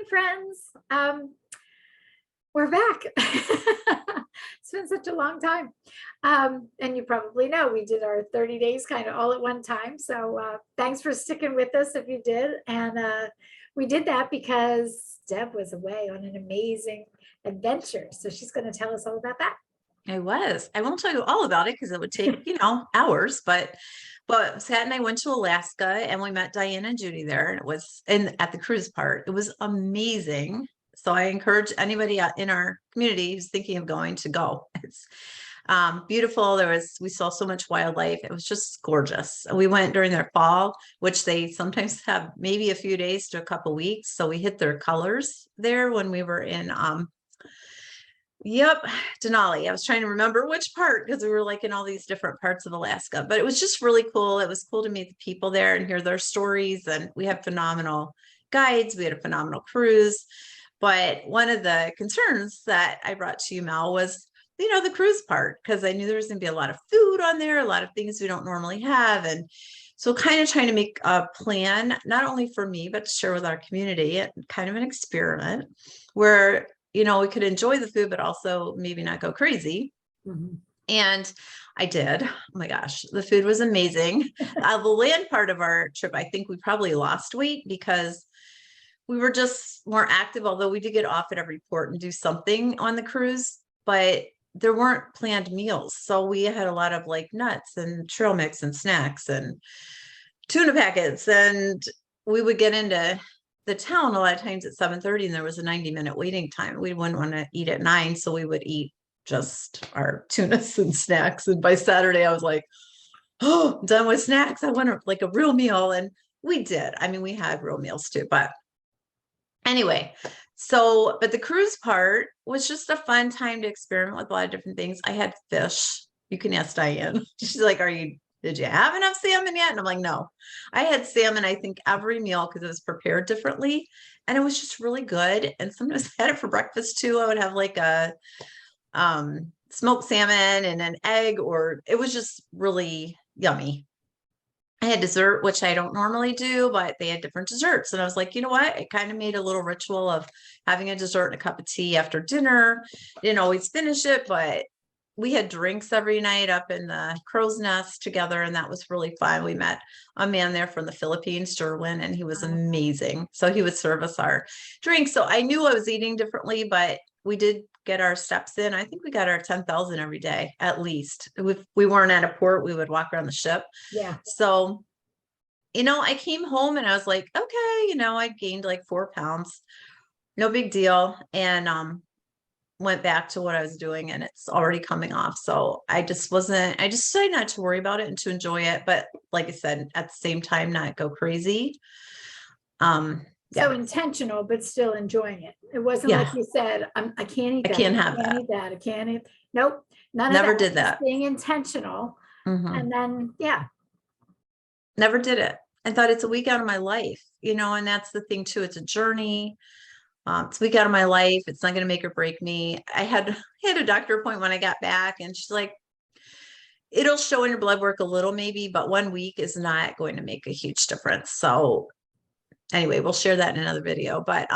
friends. We're back. It's been such a long time. And you probably know we did our 30 days kind of all at one time. So thanks for sticking with us if you did. And we did that because Deb was away on an amazing adventure. So she's going to tell us all about that. I won't tell you all about it because it would take, hours, but Sat and I went to Alaska and we met Diane and Judy there, and it was at the cruise part. It was amazing. So I encourage anybody in our community who's thinking of going to go. It's beautiful. We saw so much wildlife. It was just gorgeous. We went during their fall, which they sometimes have maybe a few days to a couple weeks. So we hit their colors there when we were in, Denali. I was trying to remember which part because we were like in all these different parts of Alaska, but it was just really cool. It was cool to meet the people there and hear their stories. And we had phenomenal guides. We had a phenomenal cruise. But one of the concerns that I brought to you, Mel, was, the cruise part, because I knew there was going to be a lot of food on there, a lot of things we don't normally have. And so kind of trying to make a plan, not only for me, but to share with our community, kind of an experiment where we could enjoy the food, but also maybe not go crazy. Mm-hmm. And I did. Oh my gosh, the food was amazing. The land part of our trip, I think we probably lost weight because we were just more active, although we did get off at every port and do something on the cruise, but there weren't planned meals. So we had a lot of like nuts and trail mix and snacks and tuna packets. And we would get into the town a lot of times at 7:30 and there was a 90-minute waiting time. We wouldn't want to eat at 9. So we would eat just our tunas and snacks. And by Saturday, I was like, oh, I'm done with snacks. I want like a real meal. And we did. I mean, we had real meals too, but anyway, but the cruise part was just a fun time to experiment with a lot of different things. I had fish. You can ask Diane. She's like, did you have enough salmon yet? And I'm like, no. I had salmon, I think, every meal because it was prepared differently. And it was just really good. And sometimes I had it for breakfast too. I would have like a smoked salmon and an egg, or it was just really yummy. I had dessert, which I don't normally do, but they had different desserts. And I was like, you know what? I kind of made a little ritual of having a dessert and a cup of tea after dinner. Didn't always finish it, but we had drinks every night up in the crow's nest together. And that was really fun. We met a man there from the Philippines, Jerwin, and he was amazing. So he would serve us our drinks. So I knew I was eating differently, but we did get our steps in. I think we got our 10,000 every day, at least. If we weren't at a port, we would walk around the ship. Yeah. So, I came home and I was like, okay, I gained like 4 pounds, no big deal. And, went back to what I was doing and it's already coming off. So I just decided not to worry about it and to enjoy it. But like I said, at the same time, not go crazy. So intentional, but still enjoying it. It wasn't like you said, I can't eat that. I can't have that. Eat that. I can't eat. Nope. Never did that. Just being intentional. Mm-hmm. And then, never did it. I thought it's a week out of my life, and that's the thing too. It's a journey. It's a week out of my life. It's not going to make or break me. I had a doctor appointment when I got back and she's like, it'll show in your blood work a little maybe, but 1 week is not going to make a huge difference. So anyway, we'll share that in another video. But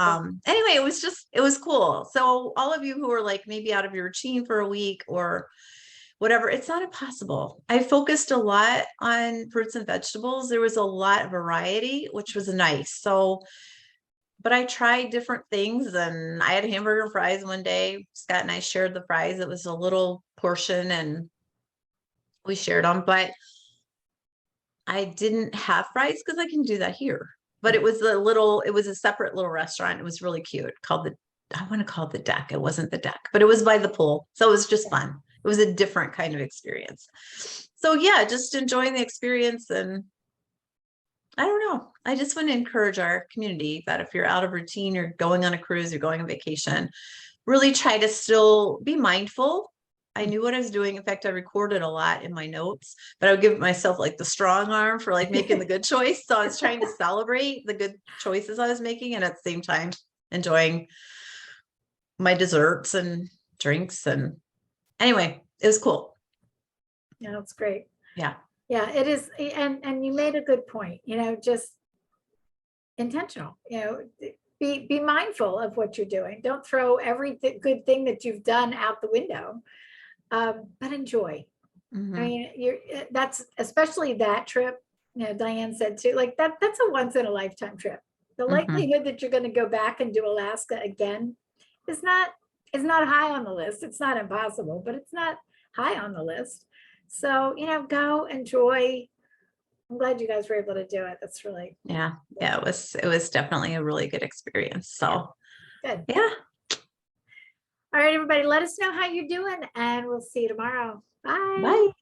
anyway, it was cool. So all of you who are like maybe out of your routine for a week or whatever, it's not impossible. I focused a lot on fruits and vegetables. There was a lot of variety, which was nice. So, but I tried different things and I had a hamburger and fries one day. Scott and I shared the fries. It was a little portion and we shared them, but I didn't have fries because I can do that here. But it was a separate little restaurant. It was really cute I want to call it the Deck. It wasn't the Deck, but it was by the pool. So it was just fun. It was a different kind of experience. So yeah, just enjoying the experience. And I don't know. I just want to encourage our community that if you're out of routine, you're going on a cruise, you're going on vacation, really try to still be mindful. I knew what I was doing. In fact, I recorded a lot in my notes, but I would give myself like the strong arm for like making the good choice. So I was trying to celebrate the good choices I was making and at the same time enjoying my desserts and drinks. And anyway, it was cool. Yeah, that's great. Yeah. Yeah, it is. And you made a good point, just intentional, be mindful of what you're doing. Don't throw every good thing that you've done out the window, but enjoy. I Mhm. mean, that's especially that trip, Diane said too, like that's a once in a lifetime trip. The Mhm. likelihood that you're going to go back and do Alaska again is not high on the list. It's not impossible, but it's not high on the list. So, go enjoy. I'm glad you guys were able to do it. That's really Yeah. Yeah. It was definitely a really good experience. yeah, So good. yeah. All right, everybody, let us know how you're doing, and we'll see you tomorrow. Bye. Bye.